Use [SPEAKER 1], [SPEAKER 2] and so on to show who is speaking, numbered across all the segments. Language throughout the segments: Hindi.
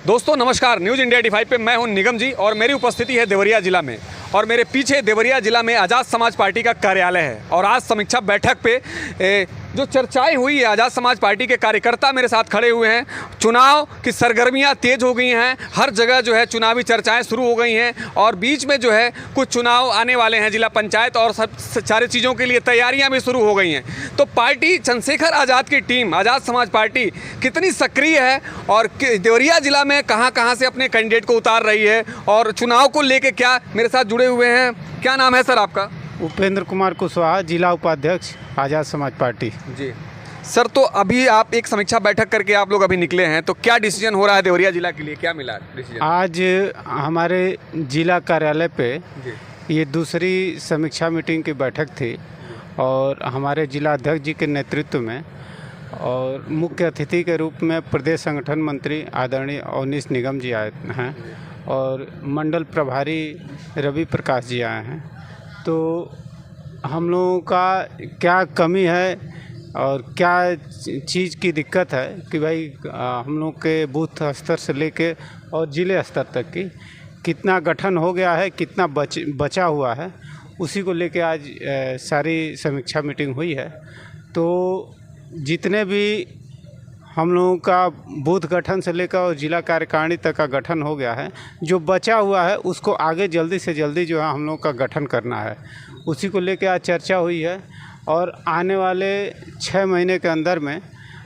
[SPEAKER 1] दोस्तों नमस्कार, न्यूज़ इंडिया 85 पे मैं हूं निगम जी और मेरी उपस्थिति है देवरिया जिला में। और मेरे पीछे देवरिया जिला में आज़ाद समाज पार्टी का कार्यालय है। और आज समीक्षा बैठक पे जो चर्चाएं हुई है, आज़ाद समाज पार्टी के कार्यकर्ता मेरे साथ खड़े हुए हैं। चुनाव की सरगर्मियां तेज हो गई हैं, हर जगह जो है चुनावी चर्चाएं शुरू हो गई हैं। और बीच में जो है कुछ चुनाव आने वाले हैं, जिला पंचायत और सब सारी चीज़ों के लिए तैयारियां भी शुरू हो गई हैं। तो पार्टी चंद्रशेखर आज़ाद की टीम आज़ाद समाज पार्टी कितनी सक्रिय है और देवरिया जिला में कहां से अपने कैंडिडेट को उतार रही है और चुनाव को लेके क्या मेरे साथ जुड़े हुए हैं। क्या नाम है सर आपका?
[SPEAKER 2] उपेंद्र कुमार कुशवाहा, जिला उपाध्यक्ष आज़ाद समाज पार्टी।
[SPEAKER 1] जी सर, तो अभी आप एक समीक्षा बैठक करके आप लोग अभी निकले हैं, तो क्या डिसीजन हो रहा है देवरिया जिला के लिए, क्या मिला डिसीजन?
[SPEAKER 2] आज हमारे जिला कार्यालय पे ये दूसरी समीक्षा मीटिंग की बैठक थी और हमारे जिला अध्यक्ष जी के नेतृत्व में और मुख्य अतिथि के रूप में प्रदेश संगठन मंत्री आदरणीय अवनीश निगम जी आए हैं और मंडल प्रभारी रवि प्रकाश जी आए हैं। तो हम लोगों का क्या कमी है और क्या चीज़ की दिक्कत है कि भाई हम लोग के बूथ स्तर से लेके और ज़िले स्तर तक की कितना गठन हो गया है, कितना बचा हुआ है, उसी को लेके आज सारी समीक्षा मीटिंग हुई है। तो जितने भी हम लोगों का बूथ गठन से लेकर और जिला कार्यकारिणी तक का गठन हो गया है, जो बचा हुआ है उसको आगे जल्दी से जल्दी जो है हम लोग का गठन करना है, उसी को लेकर आज चर्चा हुई है। और आने वाले 6 महीने के अंदर में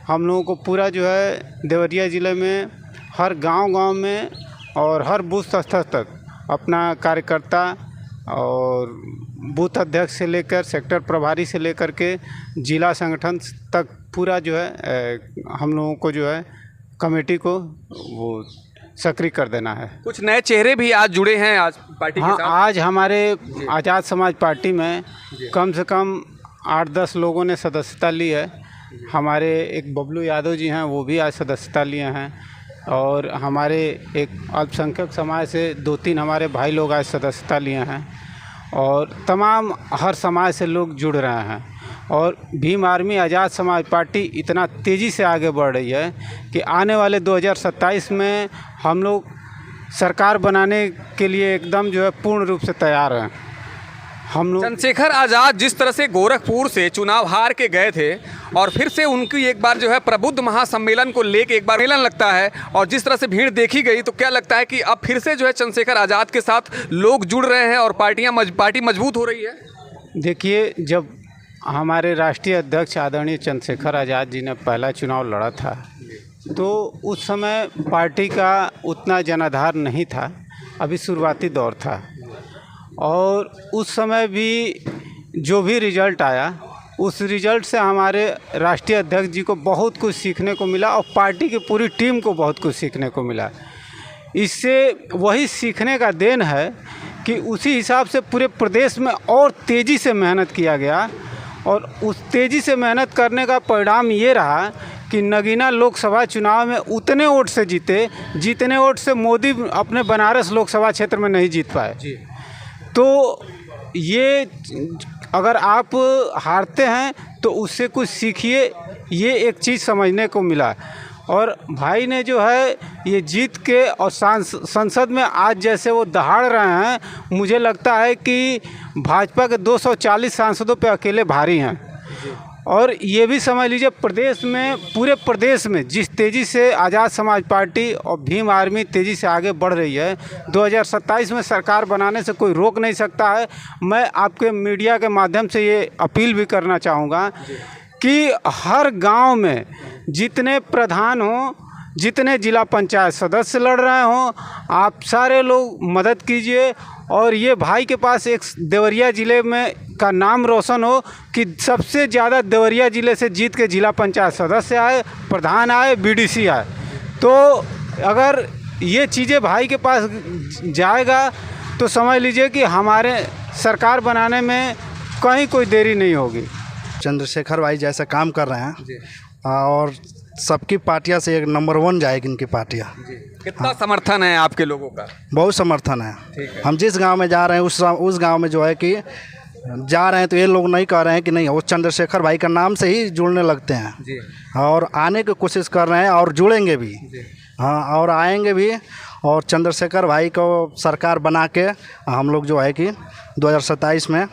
[SPEAKER 2] हम लोगों को पूरा जो है देवरिया ज़िले में हर गांव में और हर बूथ स्तर तक अपना कार्यकर्ता और बूथ अध्यक्ष से लेकर सेक्टर प्रभारी से लेकर के जिला संगठन तक पूरा जो है हम लोगों को जो है कमेटी को वो सक्रिय कर देना है।
[SPEAKER 1] कुछ नए चेहरे भी आज जुड़े हैं आज पार्टी के साथ।
[SPEAKER 2] आज हमारे आज़ाद समाज पार्टी में कम से कम 8-10 लोगों ने सदस्यता ली है। हमारे एक बबलू यादव जी हैं, वो भी आज सदस्यता लिए हैं और हमारे एक अल्पसंख्यक समाज से 2-3 हमारे भाई लोग आज सदस्यता लिए हैं और तमाम हर समाज से लोग जुड़ रहे हैं। और भीम आर्मी आज़ाद समाज पार्टी इतना तेज़ी से आगे बढ़ रही है कि आने वाले 2027 में हम लोग सरकार बनाने के लिए एकदम जो है पूर्ण रूप से तैयार हैं। हम लोग
[SPEAKER 1] चंद्रशेखर आज़ाद जिस तरह से गोरखपुर से चुनाव हार के गए थे और फिर से उनकी एक बार जो है प्रबुद्ध महासम्मेलन को लेके एक बार मेलन लगता है और जिस तरह से भीड़ देखी गई, तो क्या लगता है कि अब फिर से जो है चंद्रशेखर आज़ाद के साथ लोग जुड़ रहे हैं और पार्टी मजबूत हो रही है?
[SPEAKER 2] देखिए, जब हमारे राष्ट्रीय अध्यक्ष आदरणीय चंद्रशेखर आज़ाद जी ने पहला चुनाव लड़ा था तो उस समय पार्टी का उतना जनाधार नहीं था, अभी शुरुआती दौर था। और उस समय भी जो भी रिज़ल्ट आया, उस रिज़ल्ट से हमारे राष्ट्रीय अध्यक्ष जी को बहुत कुछ सीखने को मिला और पार्टी की पूरी टीम को बहुत कुछ सीखने को मिला। इससे वही सीखने का देन है कि उसी हिसाब से पूरे प्रदेश में और तेज़ी से मेहनत किया गया और उस तेज़ी से मेहनत करने का परिणाम ये रहा कि नगीना लोकसभा चुनाव में उतने वोट से जीते जितने वोट से मोदी अपने बनारस लोकसभा क्षेत्र में नहीं जीत पाए। तो ये अगर आप हारते हैं तो उससे कुछ सीखिए, ये एक चीज़ समझने को मिला। और भाई ने जो है ये जीत के और संसद में आज जैसे वो दहाड़ रहे हैं, मुझे लगता है कि भाजपा के 240 सांसदों पे अकेले भारी हैं। और ये भी समझ लीजिए प्रदेश में, पूरे प्रदेश में जिस तेज़ी से आज़ाद समाज पार्टी और भीम आर्मी तेज़ी से आगे बढ़ रही है, 2027 में सरकार बनाने से कोई रोक नहीं सकता है। मैं आपके मीडिया के माध्यम से ये अपील भी करना चाहूँगा कि हर गांव में जितने प्रधान हों, जितने जिला पंचायत सदस्य लड़ रहे हों, आप सारे लोग मदद कीजिए। और ये भाई के पास एक देवरिया ज़िले में का नाम रोशन हो कि सबसे ज़्यादा देवरिया ज़िले से जीत के जिला पंचायत सदस्य आए, प्रधान आए, बीडीसी आए। तो अगर ये चीज़ें भाई के पास जाएगा तो समझ लीजिए कि हमारे सरकार बनाने में कहीं कोई देरी नहीं होगी।
[SPEAKER 3] चंद्रशेखर भाई जैसा काम कर रहे हैं और सबकी पार्टियां से एक नंबर 1 जाएगी इनकी पार्टियां।
[SPEAKER 1] कितना समर्थन है आपके लोगों का?
[SPEAKER 3] बहुत समर्थन है। हम जिस गांव में जा रहे हैं उस गांव में जो है कि जा रहे हैं तो ये लोग नहीं कह रहे हैं कि नहीं, वो चंद्रशेखर भाई का नाम से ही जुड़ने लगते हैं और आने की कोशिश कर रहे हैं और जुड़ेंगे भी। हाँ, और आएंगे भी, और चंद्रशेखर भाई को सरकार बना के हम लोग जो है कि 2027 में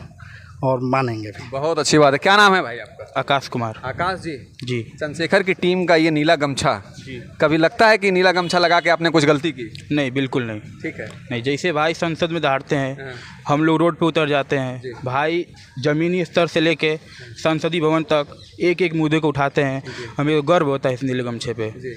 [SPEAKER 3] और मानेंगे भी।
[SPEAKER 1] बहुत अच्छी बात है। क्या नाम है भाई आपका?
[SPEAKER 2] आकाश कुमार
[SPEAKER 1] आकाश जी।
[SPEAKER 2] जी।
[SPEAKER 1] चंद्रशेखर की टीम का ये नीला गमछा,
[SPEAKER 2] जी।
[SPEAKER 1] कभी लगता है कि नीला गमछा लगा के आपने कुछ गलती की?
[SPEAKER 2] नहीं, बिल्कुल नहीं।
[SPEAKER 1] ठीक है।
[SPEAKER 2] नहीं, जैसे भाई संसद में दहाड़ते हैं,
[SPEAKER 1] हाँ।
[SPEAKER 2] हम लोग रोड पे उतर जाते
[SPEAKER 1] जी।
[SPEAKER 2] हैं, भाई ज़मीनी स्तर से लेके संसदीय भवन तक एक एक मुद्दे को उठाते हैं। हमें गर्व होता है इस नीले गमछे पे।
[SPEAKER 1] जी।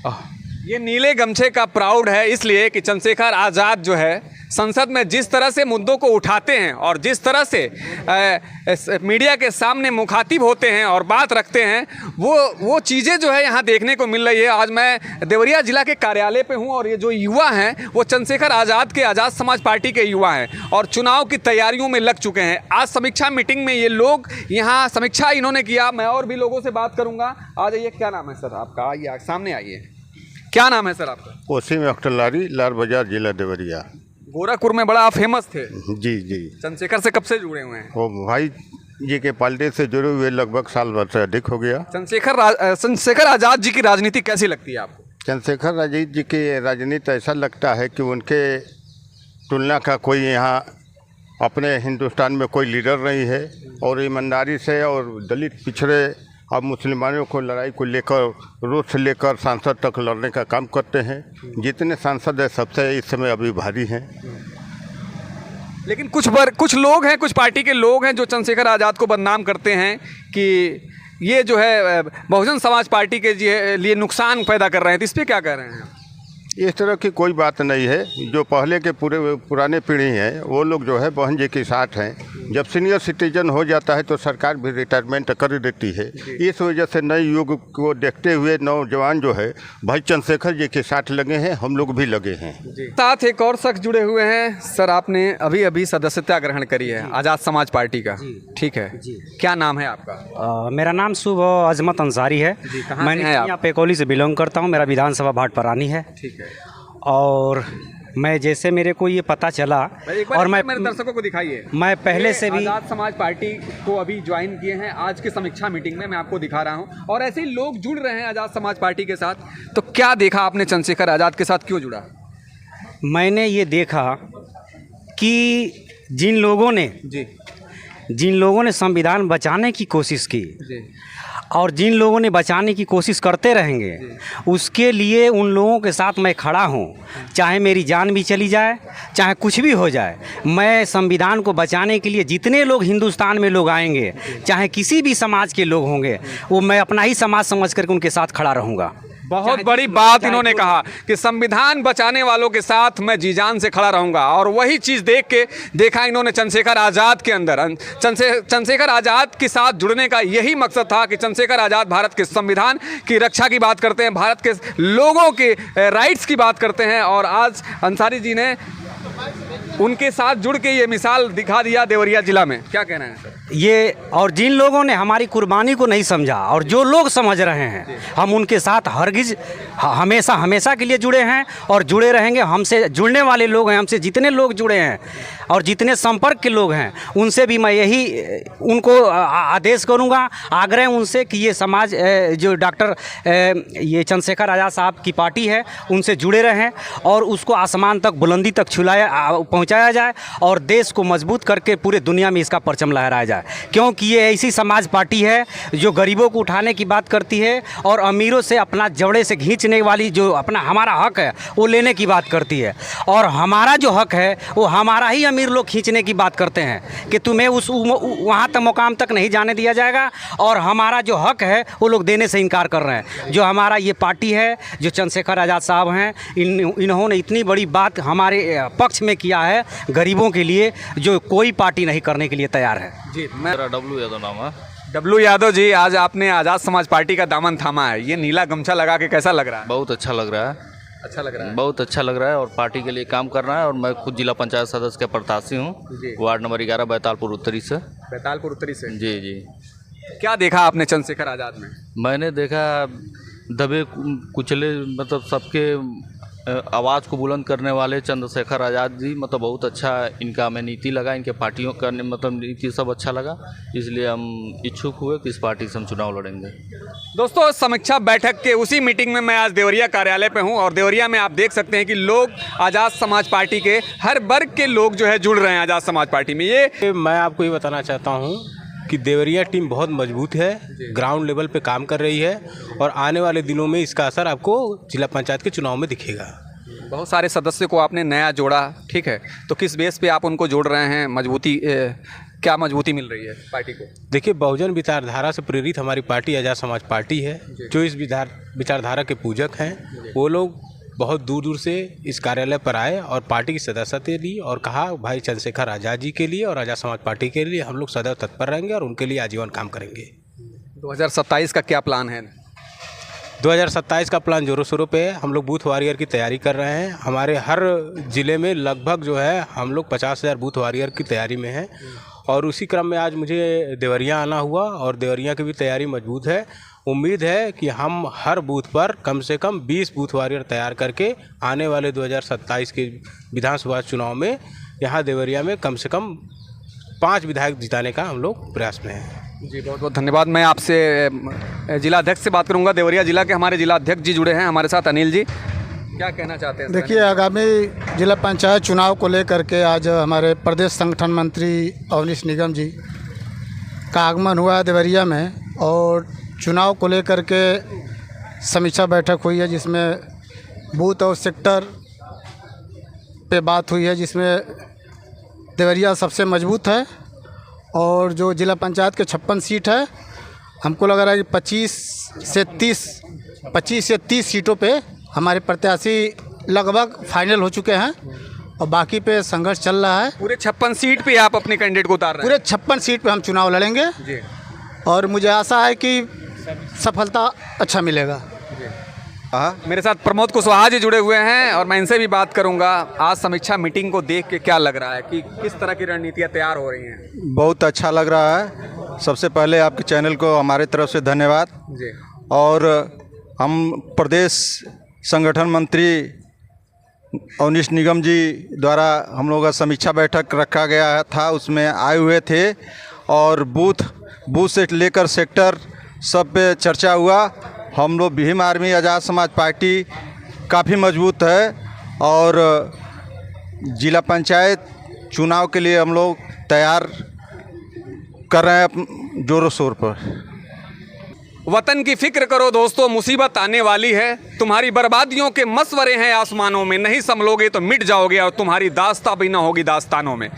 [SPEAKER 2] आह,
[SPEAKER 1] ये नीले गमछे का प्राउड है इसलिए कि चंद्रशेखर आज़ाद जो है संसद में जिस तरह से मुद्दों को उठाते हैं और जिस तरह से मीडिया के सामने मुखातिब होते हैं और बात रखते हैं, वो चीज़ें जो है यहाँ देखने को मिल रही है। आज मैं देवरिया जिला के कार्यालय पे हूँ और ये जो युवा हैं वो चंद्रशेखर आज़ाद के आज़ाद समाज पार्टी के युवा हैं और चुनाव की तैयारियों में लग चुके हैं। आज समीक्षा मीटिंग में ये लोग यहाँ समीक्षा इन्होंने किया। मैं और भी लोगों से बात करूँगा। आ जाइए, क्या नाम है सर आपका? आइए सामने आइए। क्या नाम है सर आपका?
[SPEAKER 4] वसीम अख्तर लारी, लाल बाजार, जिला देवरिया।
[SPEAKER 1] गोरखपुर में बड़ा फेमस थे।
[SPEAKER 4] जी जी।
[SPEAKER 1] चंद्रशेखर से कब से जुड़े हुए हैं?
[SPEAKER 4] वो भाई जी के पार्टी से जुड़े हुए लगभग साल भर से अधिक हो गया।
[SPEAKER 1] चंद्रशेखर आज़ाद जी की राजनीति कैसी लगती है आपको?
[SPEAKER 4] चंद्रशेखर आज़ाद जी की राजनीति ऐसा लगता है कि उनके तुलना का कोई यहाँ अपने हिंदुस्तान में कोई लीडर नहीं है, और ईमानदारी से और दलित पिछड़े अब मुसलमानों को लड़ाई को लेकर रोड से लेकर सांसद तक लड़ने का काम करते हैं। जितने सांसद हैं सबसे इस समय अभी भारी हैं।
[SPEAKER 1] लेकिन कुछ लोग हैं, कुछ पार्टी के लोग हैं जो चंद्रशेखर आज़ाद को बदनाम करते हैं कि ये जो है बहुजन समाज पार्टी के लिए नुकसान पैदा कर रहे हैं। तो इस पर क्या कह रहे हैं?
[SPEAKER 4] इस तरह की कोई बात नहीं है। जो पहले के पुराने पीढ़ी हैं वो लोग जो है बहन जी के साथ हैं। जब सीनियर सिटीजन हो जाता है तो सरकार भी रिटायरमेंट कर देती है। इस वजह से नए युग को देखते हुए नौजवान जो है भाई चंद्रशेखर जी के साथ लगे हैं, हम लोग भी लगे हैं।
[SPEAKER 1] साथ एक और शख्स जुड़े हुए हैं। सर, आपने अभी सदस्यता ग्रहण करी है आज़ाद समाज पार्टी का, ठीक है? क्या नाम है आपका?
[SPEAKER 5] मेरा नाम शुभ अजमत अंसारी है। मैं यहाँ पेकोली से बिलोंग करता हूँ। मेरा विधानसभा भाटपरानी है।
[SPEAKER 1] ठीक है।
[SPEAKER 5] और मैं जैसे मेरे को ये पता चला, और मैं
[SPEAKER 1] मेरे दर्शकों को दिखाइए।
[SPEAKER 5] मैं पहले से भी
[SPEAKER 1] आज़ाद समाज पार्टी को अभी ज्वाइन किए हैं। आज की समीक्षा मीटिंग में मैं आपको दिखा रहा हूं और ऐसे ही लोग जुड़ रहे हैं आज़ाद समाज पार्टी के साथ। तो क्या देखा आपने चंद्रशेखर आज़ाद के साथ क्यों जुड़ा?
[SPEAKER 5] मैंने ये देखा कि जिन लोगों ने संविधान बचाने की कोशिश की और जिन लोगों ने बचाने की कोशिश करते रहेंगे, उसके लिए उन लोगों के साथ मैं खड़ा हूँ। चाहे मेरी जान भी चली जाए, चाहे कुछ भी हो जाए, मैं संविधान को बचाने के लिए जितने लोग हिंदुस्तान में लोग आएंगे, चाहे किसी भी समाज के लोग होंगे, वो मैं अपना ही समाज समझ करके उनके साथ खड़ा रहूँगा।
[SPEAKER 1] बहुत बड़ी बात इन्होंने कहा कि संविधान बचाने वालों के साथ मैं जी जान से खड़ा रहूंगा। और वही चीज़ देखा इन्होंने चंद्रशेखर आज़ाद के अंदर। चंद्रशेखर आज़ाद के साथ जुड़ने का यही मकसद था कि चंद्रशेखर आज़ाद भारत के संविधान की रक्षा की बात करते हैं, भारत के लोगों के राइट्स की बात करते हैं। और आज अंसारी जी ने उनके साथ जुड़ के ये मिसाल दिखा दिया देवरिया जिला में। क्या कहना है सर?
[SPEAKER 5] ये और जिन लोगों ने हमारी कुर्बानी को नहीं समझा और जो लोग समझ रहे हैं, हम उनके साथ हरगिज हमेशा के लिए जुड़े हैं और जुड़े रहेंगे। हमसे जुड़ने वाले लोग हैं, हमसे जितने लोग जुड़े हैं और जितने संपर्क के लोग हैं, उनसे भी मैं यही उनको आदेश करूंगा, आग्रह उनसे कि ये समाज जो डॉक्टर ये चंद्रशेखर आज़ाद साहब की पार्टी है, उनसे जुड़े रहें और उसको आसमान तक, बुलंदी तक पहुंचाया जाए और देश को मजबूत करके पूरे दुनिया में इसका परचम लहराया जाए। क्योंकि ये ऐसी समाज पार्टी है जो गरीबों को उठाने की बात करती है और अमीरों से अपना जबड़े से खींचने वाली, जो अपना हमारा हक है वो लेने की बात करती है। और हमारा जो हक है वो हमारा ही अमीर लोग खींचने की बात करते हैं कि तुम्हें उस वहाँ तक मुकाम तक नहीं जाने दिया जाएगा, और हमारा जो हक है वो लोग देने से इनकार कर रहे हैं। जो हमारा ये पार्टी है, जो चंद्रशेखर आज़ाद साहब हैं, इन्होंने इतनी बड़ी बात हमारे पक्ष में किया है गरीबों के लिए, जो कोई पार्टी नहीं करने के लिए तैयार है।
[SPEAKER 1] जी,
[SPEAKER 6] मेरा डब्लू यादव नाम है।
[SPEAKER 1] डब्लू यादव जी, आज आपने आज़ाद समाज पार्टी का दामन थामा है, ये नीला गमछा लगा के कैसा लग रहा है?
[SPEAKER 6] बहुत अच्छा लग रहा है।
[SPEAKER 1] अच्छा लग रहा है?
[SPEAKER 6] बहुत अच्छा लग रहा है और पार्टी के लिए काम कर रहा है। और मैं खुद जिला पंचायत सदस्य का प्रत्याशी हूँ, वार्ड नंबर 11 बैतालपुर उत्तरी से।
[SPEAKER 1] बैतालपुर उत्तरी से?
[SPEAKER 6] जी जी।
[SPEAKER 1] क्या देखा आपने चंद्रशेखर आज़ाद में?
[SPEAKER 6] मैंने देखा दबे कुचले, मतलब सबके आवाज़ को बुलंद करने वाले चंद्रशेखर आज़ाद जी, मतलब बहुत अच्छा इनका हमें नीति लगा, इनके पार्टियों का मतलब नीति सब अच्छा लगा, इसलिए हम इच्छुक हुए कि इस पार्टी से हम चुनाव लड़ेंगे।
[SPEAKER 1] दोस्तों, समीक्षा बैठक के उसी मीटिंग में मैं आज देवरिया कार्यालय पे हूँ और देवरिया में आप देख सकते हैं कि लोग आज़ाद समाज पार्टी के हर वर्ग के लोग जो है जुड़ रहे हैं आज़ाद समाज पार्टी में। ये
[SPEAKER 7] मैं आपको ये बताना चाहता हूँ कि देवरिया टीम बहुत मजबूत है, ग्राउंड लेवल पे काम कर रही है और आने वाले दिनों में इसका असर आपको जिला पंचायत के चुनाव में दिखेगा।
[SPEAKER 1] बहुत सारे सदस्यों को आपने नया जोड़ा, ठीक है, तो किस बेस पे आप उनको जोड़ रहे हैं? मजबूती क्या मजबूती मिल रही है पार्टी को?
[SPEAKER 7] देखिए, बहुजन विचारधारा से प्रेरित हमारी पार्टी आज़ाद समाज पार्टी है। जो इस विचारधारा के पूजक हैं वो लोग बहुत दूर दूर से इस कार्यालय पर आए और पार्टी की सदस्यता ली और कहा भाई चंद्रशेखर आज़ाद जी के लिए और आज़ाद समाज पार्टी के लिए हम लोग सदैव तत्पर रहेंगे और उनके लिए आजीवन काम करेंगे।
[SPEAKER 1] 2027 का क्या प्लान है?
[SPEAKER 7] 2027 का प्लान जोरों शोरों पे है। हम लोग बूथ वॉरियर की तैयारी कर रहे हैं। हमारे हर ज़िले में लगभग जो है हम लोग 50,000 बूथ वॉरियर की तैयारी में हैं और उसी क्रम में आज मुझे देवरिया आना हुआ और देवरिया की भी तैयारी मजबूत है। उम्मीद है कि हम हर बूथ पर कम से कम 20 बूथ वॉरियर तैयार करके आने वाले 2027 के विधानसभा चुनाव में यहाँ देवरिया में कम से कम 5 विधायक जिताने का हम लोग प्रयास में हैं।
[SPEAKER 1] जी, बहुत बहुत धन्यवाद। मैं आपसे जिला अध्यक्ष से बात करूंगा। देवरिया जिला के हमारे जिला अध्यक्ष जी जुड़े हैं हमारे साथ। अनिल जी, क्या कहना चाहते हैं?
[SPEAKER 8] देखिए, आगामी जिला पंचायत चुनाव को लेकर के आज हमारे प्रदेश संगठन मंत्री अवनीश निगम जी का आगमन हुआ देवरिया में और चुनाव को लेकर के समीक्षा बैठक हुई है जिसमें बूथ और सेक्टर पे बात हुई है, जिसमें देवरिया सबसे मजबूत है और जो जिला पंचायत के 56 सीट है, हमको लग रहा है कि 25 से 30 सीटों पे हमारे प्रत्याशी लगभग फाइनल हो चुके हैं और बाकी पे संघर्ष चल रहा है।
[SPEAKER 1] पूरे 56 सीट पे आप अपने कैंडिडेट को उतार रहे हैं?
[SPEAKER 8] पूरे 56 सीट पे हम चुनाव लड़ेंगे
[SPEAKER 1] जी।
[SPEAKER 8] और मुझे आशा है कि सफलता अच्छा मिलेगा।
[SPEAKER 1] मेरे साथ प्रमोद कुशवाहा जी जुड़े हुए हैं और मैं इनसे भी बात करूंगा। आज समीक्षा मीटिंग को देख के क्या लग रहा है कि किस तरह की रणनीतियां तैयार हो रही हैं?
[SPEAKER 9] बहुत अच्छा लग रहा है। सबसे पहले आपके चैनल को हमारे तरफ से धन्यवाद
[SPEAKER 1] जी।
[SPEAKER 9] और हम प्रदेश संगठन मंत्री अवनीश निगम जी द्वारा हम लोग का समीक्षा बैठक रखा गया था, उसमें आए हुए थे और बूथ से लेकर सेक्टर सब पे चर्चा हुआ। हम लोग भीम आर्मी आज़ाद समाज पार्टी काफ़ी मजबूत है और जिला पंचायत चुनाव के लिए हम लोग तैयार कर रहे हैं जोरों शोर पर।
[SPEAKER 1] वतन की फिक्र करो दोस्तों, मुसीबत आने वाली है। तुम्हारी बर्बादियों के मसवरे हैं आसमानों में, नहीं संभलोगे तो मिट जाओगे और तुम्हारी दास्तां भी ना होगी दास्तानों में।